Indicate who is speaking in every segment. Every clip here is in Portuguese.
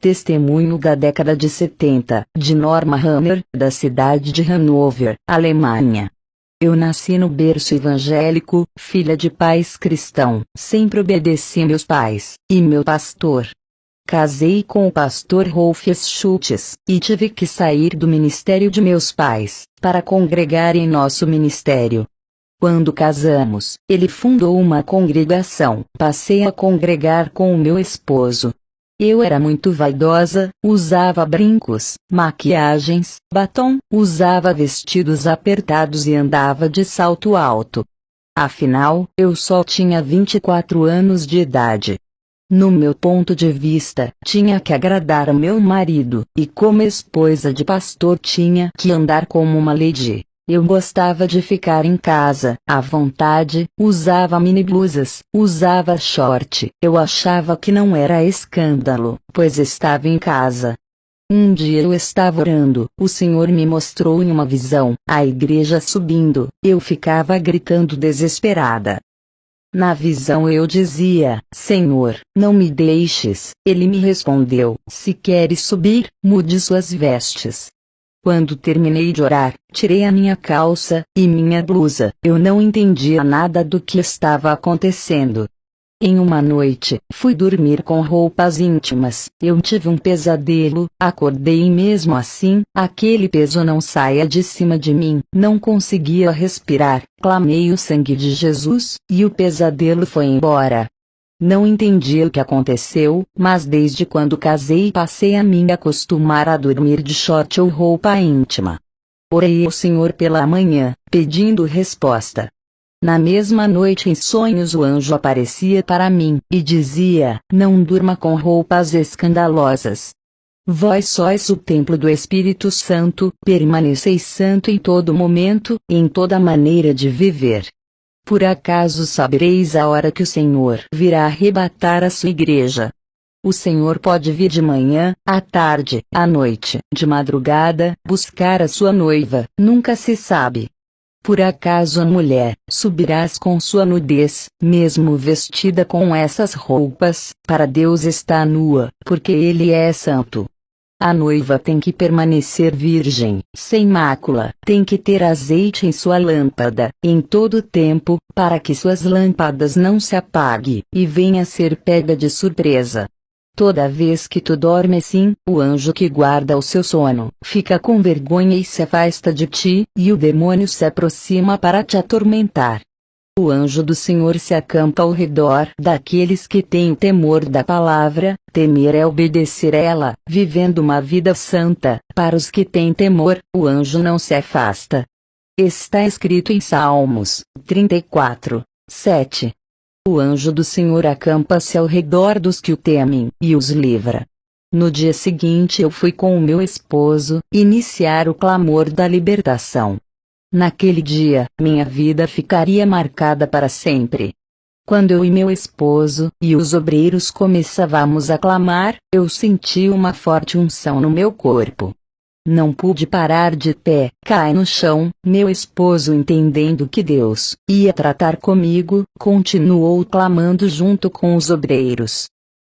Speaker 1: testemunho da década de 70, de Norma Hammer, da cidade de Hannover, Alemanha. Eu nasci no berço evangélico, filha de pais cristãos, sempre obedeci meus pais, e meu pastor. Casei com o pastor Rolf Schultz, e tive que sair do ministério de meus pais, para congregar em nosso ministério. Quando casamos, ele fundou uma congregação, passei a congregar com o meu esposo. Eu era muito vaidosa, usava brincos, maquiagens, batom, usava vestidos apertados e andava de salto alto. Afinal, eu só tinha 24 anos de idade. No meu ponto de vista, tinha que agradar ao meu marido, e como esposa de pastor tinha que andar como uma lady. Eu gostava de ficar em casa, à vontade, usava mini blusas, usava short. Eu achava que não era escândalo, pois estava em casa. Um dia eu estava orando, o Senhor me mostrou em uma visão, a igreja subindo, eu ficava gritando desesperada. Na visão eu dizia, Senhor, não me deixes. Ele me respondeu, se queres subir, mude suas vestes. Quando terminei de orar, tirei a minha calça e minha blusa. Eu não entendia nada do que estava acontecendo. Em uma noite, fui dormir com roupas íntimas. Eu tive um pesadelo, acordei e mesmo assim, aquele peso não saía de cima de mim. Não conseguia respirar. Clamei o sangue de Jesus, e o pesadelo foi embora. Não entendi o que aconteceu, mas desde quando casei passei a me acostumar a dormir de short ou roupa íntima. Orei ao Senhor pela manhã, pedindo resposta. Na mesma noite em sonhos o anjo aparecia para mim, e dizia, não durma com roupas escandalosas. Vós sois o templo do Espírito Santo, permaneceis santo em todo momento, em toda maneira de viver. Por acaso sabereis a hora que o Senhor virá arrebatar a sua igreja? O Senhor pode vir de manhã, à tarde, à noite, de madrugada, buscar a sua noiva, nunca se sabe. Por acaso a mulher, subirás com sua nudez, mesmo vestida com essas roupas, para Deus está nua, porque Ele é santo. A noiva tem que permanecer virgem, sem mácula, tem que ter azeite em sua lâmpada, em todo tempo, para que suas lâmpadas não se apaguem, e venha a ser pega de surpresa. Toda vez que tu dorme assim, o anjo que guarda o seu sono, fica com vergonha e se afasta de ti, e o demônio se aproxima para te atormentar. O anjo do Senhor se acampa ao redor daqueles que têm o temor da palavra. Temer é obedecer a ela, vivendo uma vida santa. Para os que têm temor, o anjo não se afasta. Está escrito em Salmos 34, 7. O anjo do Senhor acampa-se ao redor dos que o temem, e os livra. No dia seguinte eu fui com o meu esposo, iniciar o clamor da libertação. Naquele dia, minha vida ficaria marcada para sempre. Quando eu e meu esposo, e os obreiros começávamos a clamar, eu senti uma forte unção no meu corpo. Não pude parar de pé, caí no chão. Meu esposo, entendendo que Deus ia tratar comigo, continuou clamando junto com os obreiros.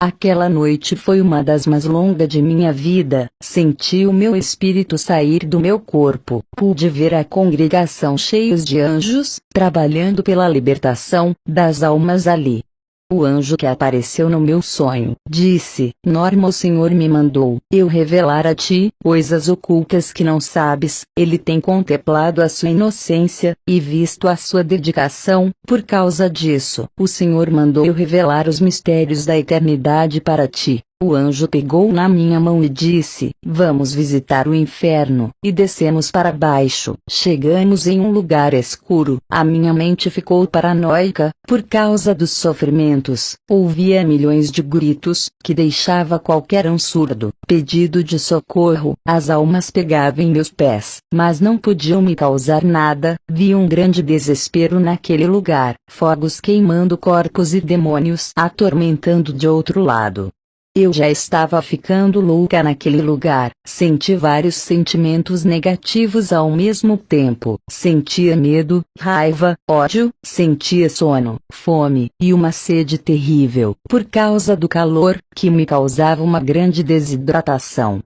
Speaker 1: Aquela noite foi uma das mais longas de minha vida. Senti o meu espírito sair do meu corpo. Pude ver a congregação cheios de anjos, trabalhando pela libertação das almas ali. O anjo que apareceu no meu sonho, disse, Norma, o Senhor me mandou eu revelar a ti coisas ocultas que não sabes. Ele tem contemplado a sua inocência, e visto a sua dedicação. Por causa disso, o Senhor mandou eu revelar os mistérios da eternidade para ti. O anjo pegou na minha mão e disse, vamos visitar o inferno, e descemos para baixo. Chegamos em um lugar escuro, a minha mente ficou paranoica, por causa dos sofrimentos. Ouvia milhões de gritos, que deixava qualquer um surdo. Pedido de socorro, as almas pegavam em meus pés, mas não podiam me causar nada. Vi um grande desespero naquele lugar, fogos queimando corpos e demônios atormentando de outro lado. Eu já estava ficando louca naquele lugar, senti vários sentimentos negativos ao mesmo tempo, sentia medo, raiva, ódio, sentia sono, fome, e uma sede terrível, por causa do calor, que me causava uma grande desidratação.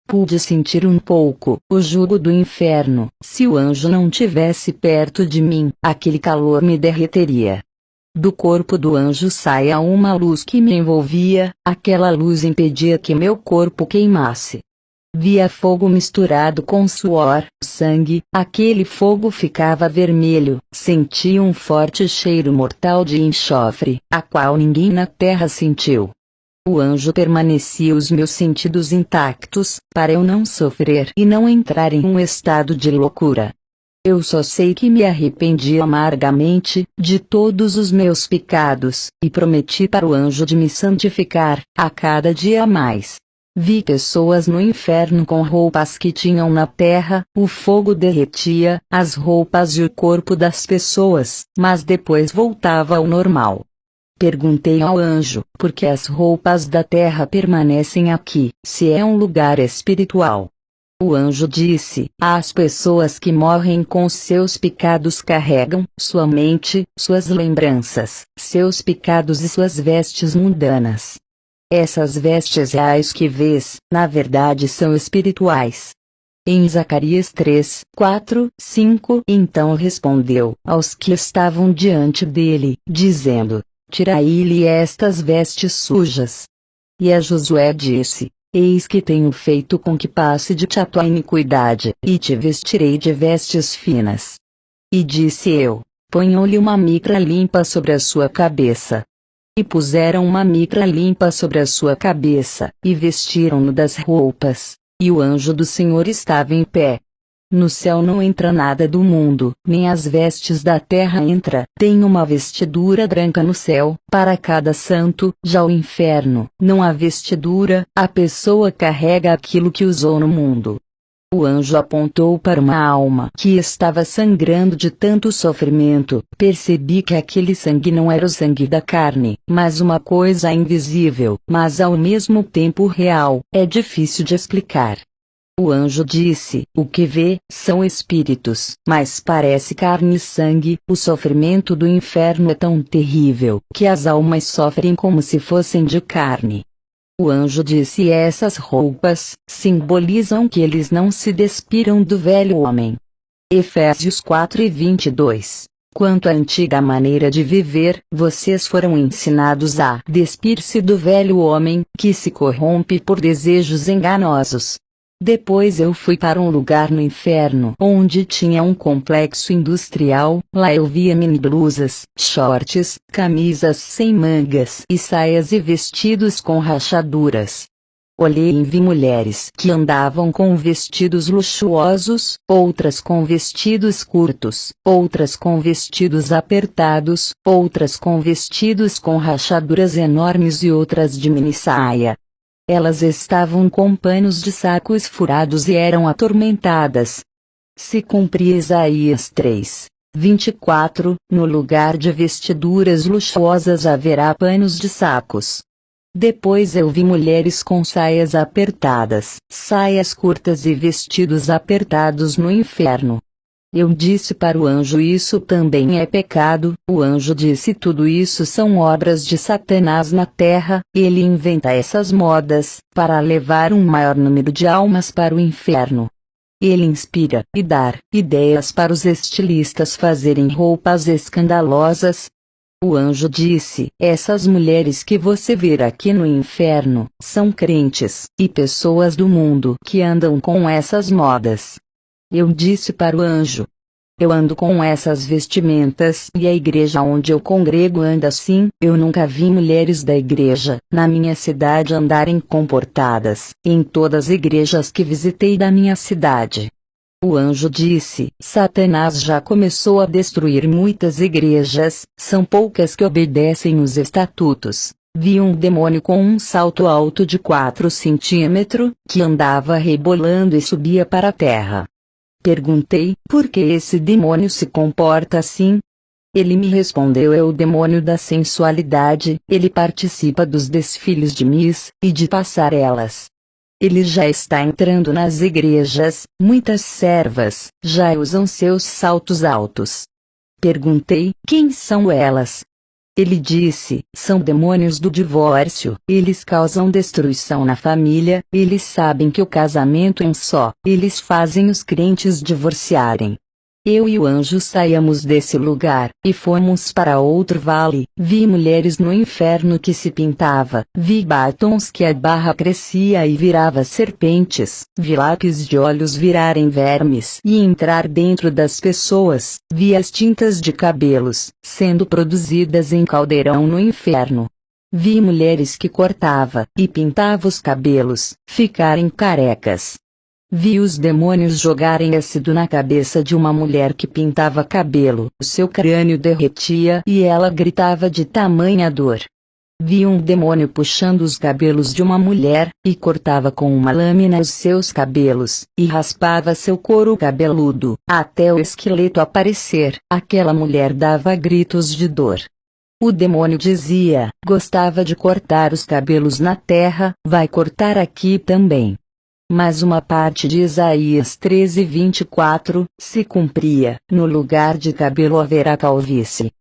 Speaker 1: Pude sentir um pouco o jugo do inferno. Se o anjo não tivesse perto de mim, aquele calor me derreteria. Do corpo do anjo saía uma luz que me envolvia, aquela luz impedia que meu corpo queimasse. Via fogo misturado com suor, sangue, aquele fogo ficava vermelho, sentia um forte cheiro mortal de enxofre, a qual ninguém na terra sentiu. O anjo permanecia os meus sentidos intactos, para eu não sofrer e não entrar em um estado de loucura. Eu só sei que me arrependi amargamente de todos os meus pecados, e prometi para o anjo de me santificar, a cada dia mais. Vi pessoas no inferno com roupas que tinham na terra, o fogo derretia as roupas e o corpo das pessoas, mas depois voltava ao normal. Perguntei ao anjo, por que as roupas da terra permanecem aqui, se é um lugar espiritual? O anjo disse: as pessoas que morrem com seus pecados carregam sua mente, suas lembranças, seus pecados e suas vestes mundanas. Essas vestes reais que vês, na verdade são espirituais. Em Zacarias 3, 4, 5, então respondeu aos que estavam diante dele, dizendo: tirai-lhe estas vestes sujas. E a Josué disse: eis que tenho feito com que passe de ti a tua iniquidade, e te vestirei de vestes finas. E disse eu: ponham-lhe uma mitra limpa sobre a sua cabeça. E puseram uma mitra limpa sobre a sua cabeça, e vestiram-no das roupas, e o anjo do Senhor estava em pé. No céu não entra nada do mundo, nem as vestes da terra entra, tem uma vestidura branca no céu, para cada santo. Já o inferno, não há vestidura, a pessoa carrega aquilo que usou no mundo. O anjo apontou para uma alma que estava sangrando de tanto sofrimento. Percebi que aquele sangue não era o sangue da carne, mas uma coisa invisível, mas ao mesmo tempo real, é difícil de explicar. O anjo disse: o que vê, são espíritos, mas parece carne e sangue. O sofrimento do inferno é tão terrível, que as almas sofrem como se fossem de carne. O anjo disse: essas roupas simbolizam que eles não se despiram do velho homem. Efésios 4:22. Quanto à antiga maneira de viver, vocês foram ensinados a despir-se do velho homem, que se corrompe por desejos enganosos. Depois eu fui para um lugar no inferno onde tinha um complexo industrial. Lá eu via mini-blusas, shorts, camisas sem mangas e saias e vestidos com rachaduras. Olhei e vi mulheres que andavam com vestidos luxuosos, outras com vestidos curtos, outras com vestidos apertados, outras com vestidos com rachaduras enormes e outras de mini-saia. Elas estavam com panos de sacos furados e eram atormentadas. Se cumpria Isaías 3, 24, no lugar de vestiduras luxuosas haverá panos de sacos. Depois eu vi mulheres com saias apertadas, saias curtas e vestidos apertados no inferno. Eu disse para o anjo: isso também é pecado. O anjo disse: tudo isso são obras de Satanás na terra, ele inventa essas modas, para levar um maior número de almas para o inferno. Ele inspira e dá ideias para os estilistas fazerem roupas escandalosas. O anjo disse: essas mulheres que você vê aqui no inferno, são crentes, e pessoas do mundo que andam com essas modas. Eu disse para o anjo: eu ando com essas vestimentas e a igreja onde eu congrego anda assim. Eu nunca vi mulheres da igreja, na minha cidade andarem comportadas, em todas as igrejas que visitei da minha cidade. O anjo disse: Satanás já começou a destruir muitas igrejas, são poucas que obedecem os estatutos. Vi um demônio com um salto alto de 4 centímetros, que andava rebolando e subia para a terra. Perguntei: por que esse demônio se comporta assim? Ele me respondeu: é o demônio da sensualidade, ele participa dos desfiles de Miss, e de passarelas. Ele já está entrando nas igrejas, muitas servas, já usam seus saltos altos. Perguntei: quem são elas? Ele disse: são demônios do divórcio, eles causam destruição na família, eles sabem que o casamento é um só, eles fazem os crentes divorciarem. Eu e o anjo saímos desse lugar, e fomos para outro vale. Vi mulheres no inferno que se pintava, vi batons que a barra crescia e virava serpentes, vi lápis de olhos virarem vermes e entrar dentro das pessoas, vi as tintas de cabelos, sendo produzidas em caldeirão no inferno. Vi mulheres que cortava e pintava os cabelos, ficarem carecas. Vi os demônios jogarem ácido na cabeça de uma mulher que pintava cabelo, seu crânio derretia e ela gritava de tamanha dor. Vi um demônio puxando os cabelos de uma mulher, e cortava com uma lâmina os seus cabelos, e raspava seu couro cabeludo, até o esqueleto aparecer. Aquela mulher dava gritos de dor. O demônio dizia: gostava de cortar os cabelos na terra, vai cortar aqui também. Mas uma parte de Isaías 13:24 se cumpria: no lugar de cabelo haverá calvície.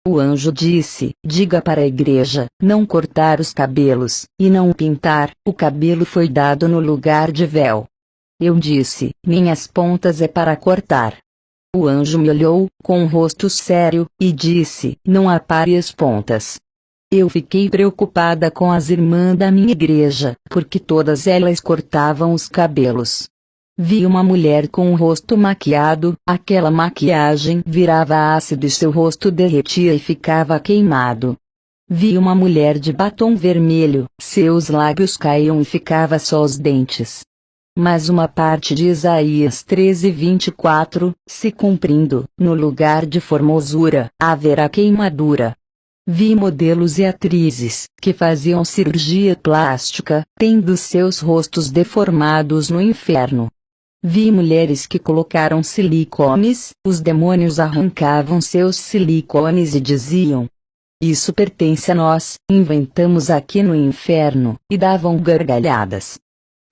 Speaker 1: O anjo disse: diga para a igreja, não cortar os cabelos, e não pintar, o cabelo foi dado no lugar de véu. Eu disse: minhas pontas é para cortar. O anjo me olhou, com um rosto sério, e disse: não apare as pontas. Eu fiquei preocupada com as irmãs da minha igreja, porque todas elas cortavam os cabelos. Vi uma mulher com o rosto maquiado, aquela maquiagem virava ácido e seu rosto derretia e ficava queimado. Vi uma mulher de batom vermelho, seus lábios caíam e ficava só os dentes. Mas uma parte de Isaías 13:24 se cumprindo: no lugar de formosura haverá queimadura. Vi modelos e atrizes, que faziam cirurgia plástica, tendo seus rostos deformados no inferno. Vi mulheres que colocaram silicones, os demônios arrancavam seus silicones e diziam: isso pertence a nós, inventamos aqui no inferno, e davam gargalhadas.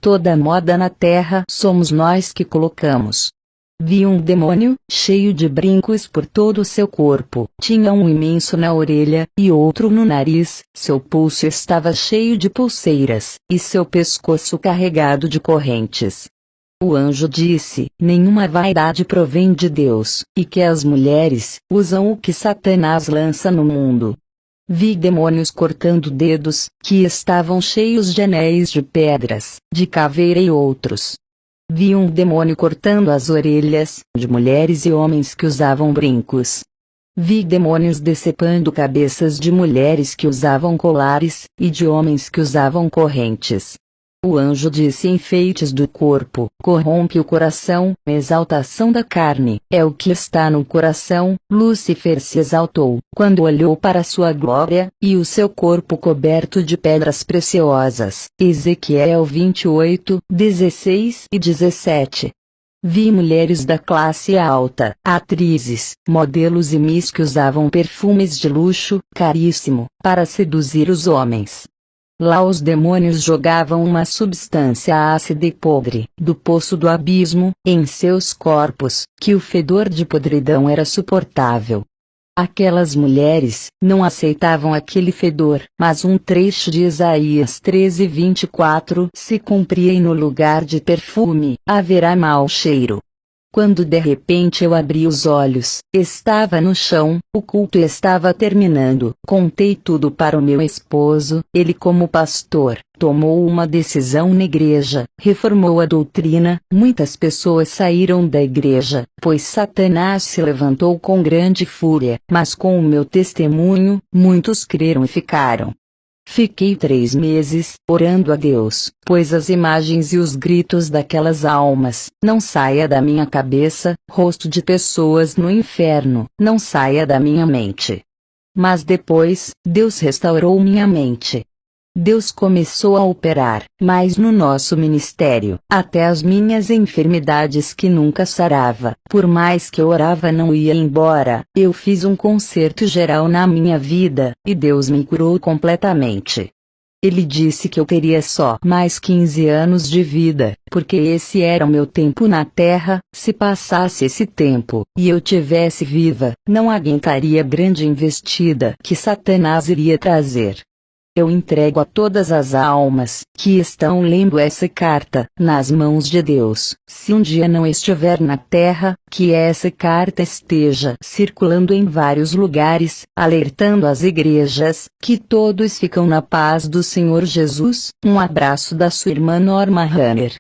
Speaker 1: Toda moda na terra somos nós que colocamos. Vi um demônio, cheio de brincos por todo o seu corpo, tinha um imenso na orelha, e outro no nariz, seu pulso estava cheio de pulseiras, e seu pescoço carregado de correntes. O anjo disse: nenhuma vaidade provém de Deus, e que as mulheres usam o que Satanás lança no mundo. Vi demônios cortando dedos, que estavam cheios de anéis de pedras, de caveira e outros. Vi um demônio cortando as orelhas, de mulheres e homens que usavam brincos. Vi demônios decepando cabeças de mulheres que usavam colares, e de homens que usavam correntes. O anjo disse: enfeites do corpo, corrompe o coração, exaltação da carne, é o que está no coração. Lúcifer se exaltou, quando olhou para sua glória, e o seu corpo coberto de pedras preciosas. Ezequiel 28:16 e 17. Vi mulheres da classe alta, atrizes, modelos e miss que usavam perfumes de luxo, caríssimo, para seduzir os homens. Lá os demônios jogavam uma substância ácida e podre, do poço do abismo, em seus corpos, que o fedor de podridão era suportável. Aquelas mulheres não aceitavam aquele fedor, mas um trecho de Isaías 13:24 se cumpria: e no lugar de perfume, haverá mau cheiro. Quando de repente eu abri os olhos, estava no chão, o culto estava terminando. Contei tudo para o meu esposo, ele como pastor, tomou uma decisão na igreja, reformou a doutrina, muitas pessoas saíram da igreja, pois Satanás se levantou com grande fúria, mas com o meu testemunho, muitos creram e ficaram. Fiquei 3 meses, orando a Deus, pois as imagens e os gritos daquelas almas, não saia da minha cabeça, rosto de pessoas no inferno, não saia da minha mente. Mas depois, Deus restaurou minha mente. Deus começou a operar, mais no nosso ministério, até as minhas enfermidades que nunca sarava. Por mais que eu orava não ia embora, eu fiz um concerto geral na minha vida, e Deus me curou completamente. Ele disse que eu teria só mais 15 anos de vida, porque esse era o meu tempo na terra. Se passasse esse tempo, e eu tivesse viva, não aguentaria a grande investida que Satanás iria trazer. Eu entrego a todas as almas que estão lendo essa carta nas mãos de Deus. Se um dia não estiver na terra, que essa carta esteja circulando em vários lugares, alertando as igrejas, que todos ficam na paz do Senhor Jesus. Um abraço da sua irmã Norma Runner.